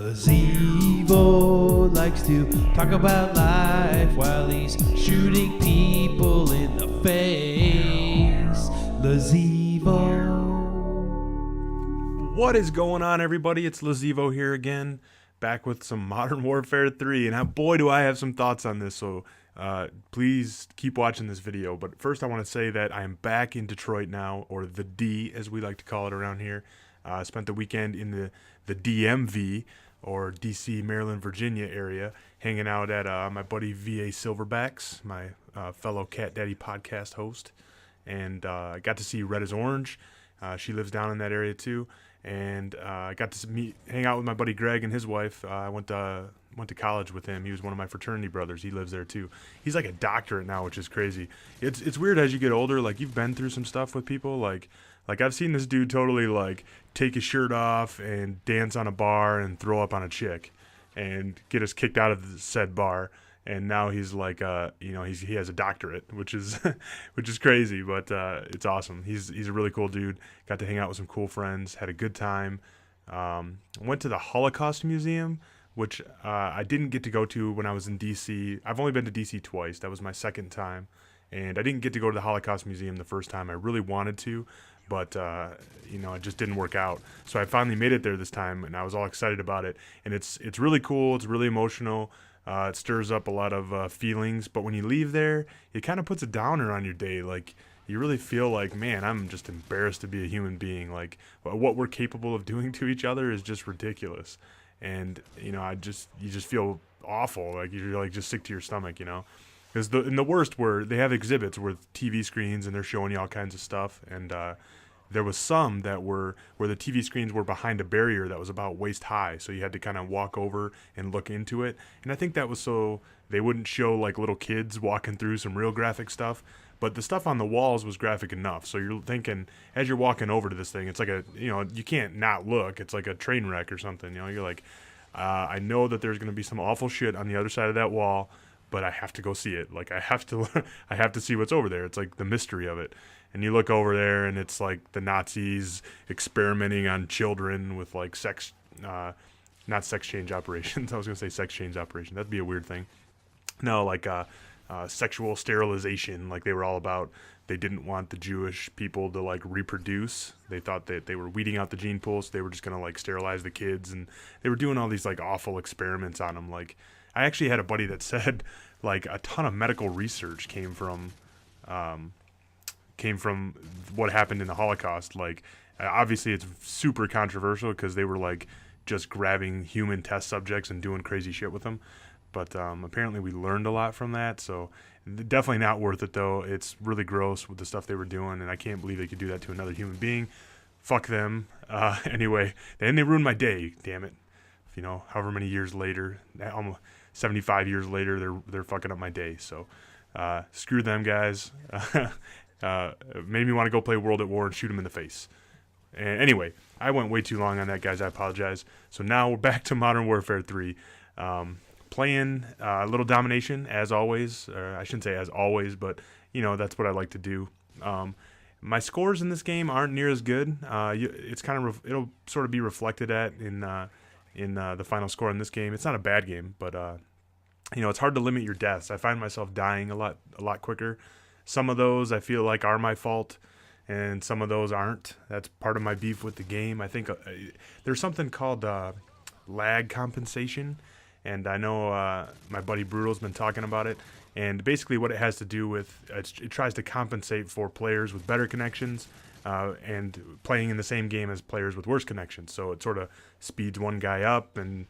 LeZevo likes to talk about life while he's shooting people in the face. LeZevo. What is going on, everybody? It's LeZevo here again, back with some Modern Warfare 3, and boy, do I have some thoughts on this, so please keep watching this video. But first, I want to say that I am back in Detroit now, or the D, as we like to call it around here. I spent the weekend in the DMV, or DC, Maryland, Virginia area, hanging out at my buddy VA Silverbacks, my fellow Cat Daddy podcast host, and I got to see Red is Orange. She lives down in that area too, and I got to hang out with my buddy Greg and his wife. I went to college with him. He was one of my fraternity brothers. He lives there too. He's like a doctorate now, which is crazy. It's weird as you get older. Like, you've been through some stuff with people. Like I've seen this dude totally like take his shirt off and dance on a bar and throw up on a chick and get us kicked out of the said bar. And now he's like, he has a doctorate, which is crazy, but it's awesome. He's a really cool dude. Got to hang out with some cool friends, had a good time. Went to the Holocaust Museum, which I didn't get to go to when I was in DC. I've only been to DC twice. That was my second time. And I didn't get to go to the Holocaust Museum the first time. I really wanted to, but it just didn't work out. So I finally made it there this time, and I was all excited about it. And it's really cool. It's really emotional. It stirs up a lot of feelings. But when you leave there, it kind of puts a downer on your day. Like, you really feel like, man, I'm just embarrassed to be a human being. Like, what we're capable of doing to each other is just ridiculous. And you just feel awful. Like, you're like just sick to your stomach, Because the worst were, they have exhibits with TV screens and they're showing you all kinds of stuff. And there was some that were where the TV screens were behind a barrier that was about waist high. So you had to kind of walk over and look into it. And I think that was so they wouldn't show like little kids walking through some real graphic stuff. But the stuff on the walls was graphic enough. So you're thinking, as you're walking over to this thing, it's like you can't not look. It's like a train wreck or something. You're like, I know that there's going to be some awful shit on the other side of that wall, but I have to go see it. Like, I have to see what's over there. It's like the mystery of it. And you look over there, and it's like the Nazis experimenting on children with like sex, not sex change operations. I was going to say sex change operation. That'd be a weird thing. No, like sexual sterilization. Like, they were all about, they didn't want the Jewish people to like reproduce. They thought that they were weeding out the gene pool, so they were just going to like sterilize the kids. And they were doing all these like awful experiments on them. Like, I actually had a buddy that said like a ton of medical research came from what happened in the Holocaust. Like, obviously it's super controversial because they were like just grabbing human test subjects and doing crazy shit with them. But apparently we learned a lot from that. So definitely not worth it, though. It's really gross with the stuff they were doing, and I can't believe they could do that to another human being. Fuck them. Anyway, then they ruined my day. Damn it. However many years later, almost 75 years later, they're fucking up my day. So screw them, guys. Made me want to go play World at War and shoot them in the face. And anyway, I went way too long on that, guys. I apologize. So now we're back to Modern Warfare 3. Playing a little domination, as always. Or I shouldn't say as always, but, that's what I like to do. My scores in this game aren't near as good. It's kind of it'll sort of be reflected in the final score in this game. It's not a bad game, but it's hard to limit your deaths. I find myself dying a lot quicker. Some of those I feel like are my fault, and some of those aren't. That's part of my beef with the game. I think there's something called lag compensation, and I know my buddy Brutal's been talking about it. And basically what it has to do with, it tries to compensate for players with better connections and playing in the same game as players with worse connections. So it sort of speeds one guy up and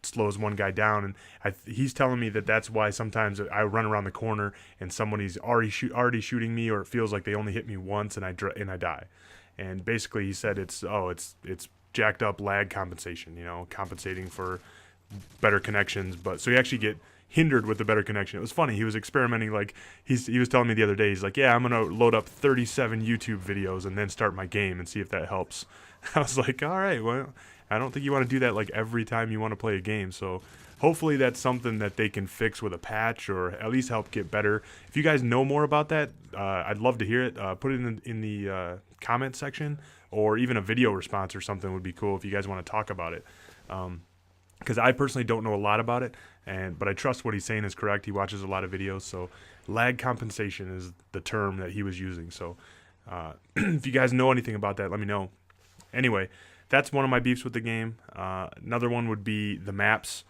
slows one guy down. And he's telling me that that's why sometimes I run around the corner and somebody's already shooting me, or it feels like they only hit me once and I die. And basically he said it's jacked up lag compensation, compensating for better connections. But so you actually get hindered with the better connection. It was funny. He was experimenting. Like, he was telling me the other day, he's like, yeah, I'm going to load up 37 YouTube videos and then start my game and see if that helps. I was like, all right, well, I don't think you want to do that like every time you want to play a game. So hopefully that's something that they can fix with a patch, or at least help get better. If you guys know more about that, I'd love to hear it. Put it in the comment section, or even a video response or something would be cool if you guys want to talk about it. because I personally don't know a lot about it, but I trust what he's saying is correct. He watches a lot of videos, so lag compensation is the term that he was using. So if you guys know anything about that, let me know. Anyway, that's one of my beefs with the game. Another one would be the maps.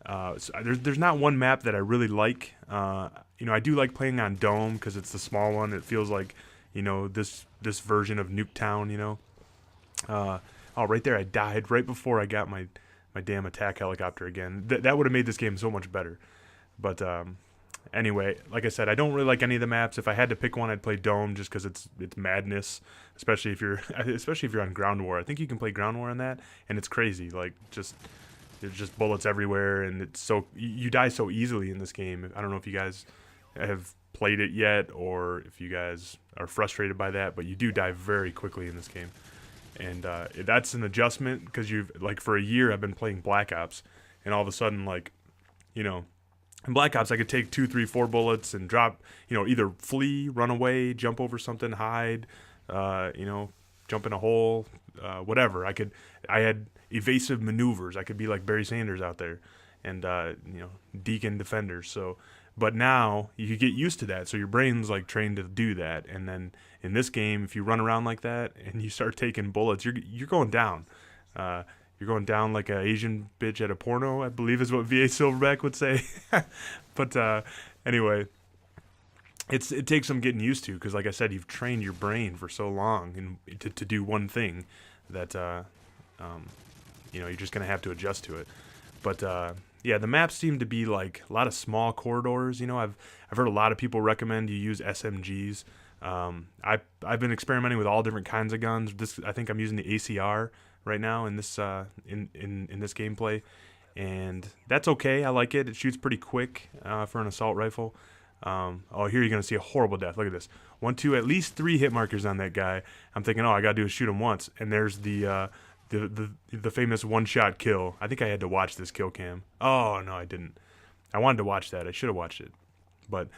So there's not one map that I really like. I do like playing on Dome because it's the small one. It feels like, this version of Nuketown. Oh, right there, I died right before I got my damn attack helicopter again. That would have made this game so much better. But anyway, like I said, I don't really like any of the maps. If I had to pick one, I'd play Dome just because it's madness, especially if you're on Ground War. I think you can play Ground War on that, and it's crazy. Like there's just bullets everywhere, and it's you die so easily in this game. I don't know if you guys have played it yet, or if you guys are frustrated by that, but you do die very quickly in this game. And that's an adjustment because for a year I've been playing Black Ops, and all of a sudden, in Black Ops I could take 2, 3, 4 bullets and drop, either flee, run away, jump over something, hide, jump in a hole, whatever. I had evasive maneuvers. I could be like Barry Sanders out there, and Deacon defenders. So, but now you get used to that, so your brain's trained to do that. And then in this game, if you run around like that and you start taking bullets, you're going down. You're going down like an Asian bitch at a porno, I believe is what VA Silverback would say. But anyway, it takes some getting used to because, like I said, you've trained your brain for so long to do one thing that you're just gonna have to adjust to it. But yeah, the maps seem to be a lot of small corridors. I've heard a lot of people recommend you use SMGs. I've been experimenting with all different kinds of guns. I think I'm using the ACR right now in this in this gameplay, and that's okay. I like it. It shoots pretty quick for an assault rifle. Oh, here you're gonna see a horrible death. Look at this. 1, 2, at least 3 hit markers on that guy. I'm thinking, I gotta do is shoot him once, and there's the famous one-shot kill. I think I had to watch this kill cam. Oh no, I didn't. I wanted to watch that. I should have watched it. But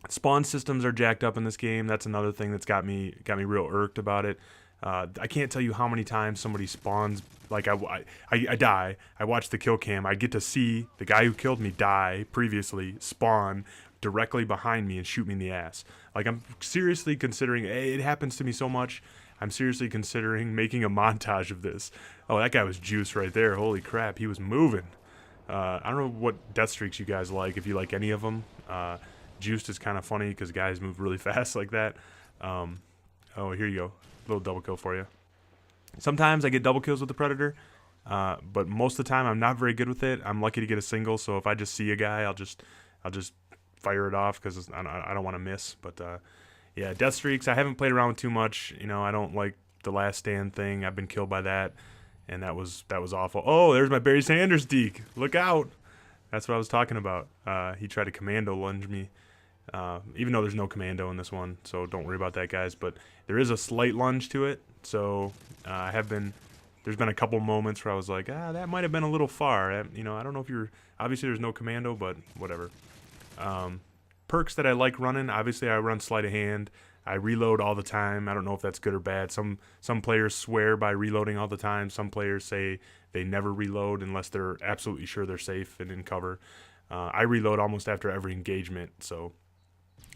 spawn systems are jacked up in this game. That's another thing that's got me real irked about it. I can't tell you how many times somebody spawns. I die. I watch the kill cam. I get to see the guy who killed me die previously spawn directly behind me and shoot me in the ass. I'm seriously considering. It happens to me so much. I'm seriously considering making a montage of this. Oh, that guy was juiced right there. Holy crap, he was moving. I don't know what death streaks you guys like, if you like any of them. Juiced is kind of funny because guys move really fast like that. Oh, here you go. A little double kill for you. Sometimes I get double kills with the Predator, but most of the time I'm not very good with it. I'm lucky to get a single, so if I just see a guy, I'll just fire it off because I don't want to miss. But yeah, death streaks, I haven't played around with too much. I don't like the Last Stand thing. I've been killed by that, and that was awful. Oh, there's my Barry Sanders deke. Look out. That's what I was talking about. He tried to commando lunge me, even though there's no commando in this one, so don't worry about that, guys. But there is a slight lunge to it, so there's been a couple moments where I was like, that might have been a little far. I don't know if obviously there's no commando, but whatever. Perks that I like running, obviously I run sleight of hand. I reload all the time. I don't know if that's good or bad. Some players swear by reloading all the time. Some players say they never reload unless they're absolutely sure they're safe and in cover. I reload almost after every engagement, so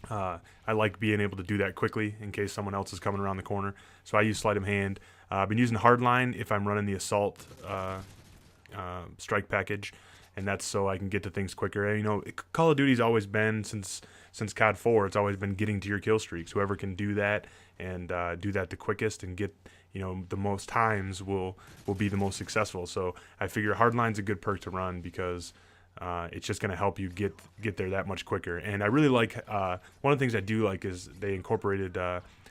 I like being able to do that quickly in case someone else is coming around the corner. So I use sleight of hand. I've been using hardline if I'm running the assault strike package, and that's so I can get to things quicker. Call of Duty's always been, since COD 4, it's always been getting to your kill streaks. Whoever can do that and do that the quickest and get the most times will be the most successful. So I figure hardline's a good perk to run because it's just going to help you get there that much quicker. And I really like one of the things I do like is they incorporated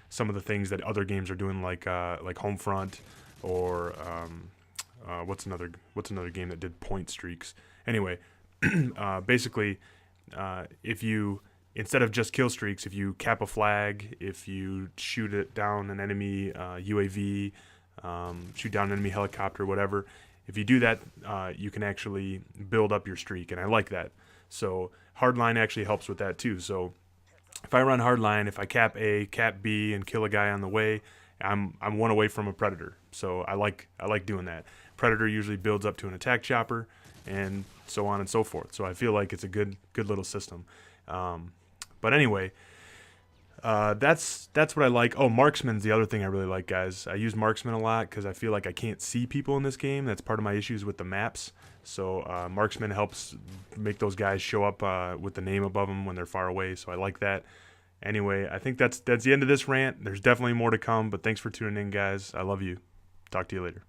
some of the things that other games are doing, like Homefront or what's another game that did point streaks. Anyway, basically, if you, instead of just kill streaks, if you cap a flag, if you shoot it down an enemy UAV, shoot down an enemy helicopter, whatever, if you do that, you can actually build up your streak, and I like that. So hardline actually helps with that too. So if I run hardline, if I cap A, cap B, and kill a guy on the way, I'm one away from a Predator. So I like doing that. Predator usually builds up to an attack chopper, and so on and so forth. So I feel like it's a good little system. But anyway, that's what I like. Oh, marksman's the other thing I really like, guys. I use marksman a lot because I feel like I can't see people in this game. That's part of my issues with the maps. So marksman helps make those guys show up with the name above them when they're far away. So I like that. Anyway, I think that's the end of this rant. There's definitely more to come, but thanks for tuning in, guys. I love you. Talk to you later.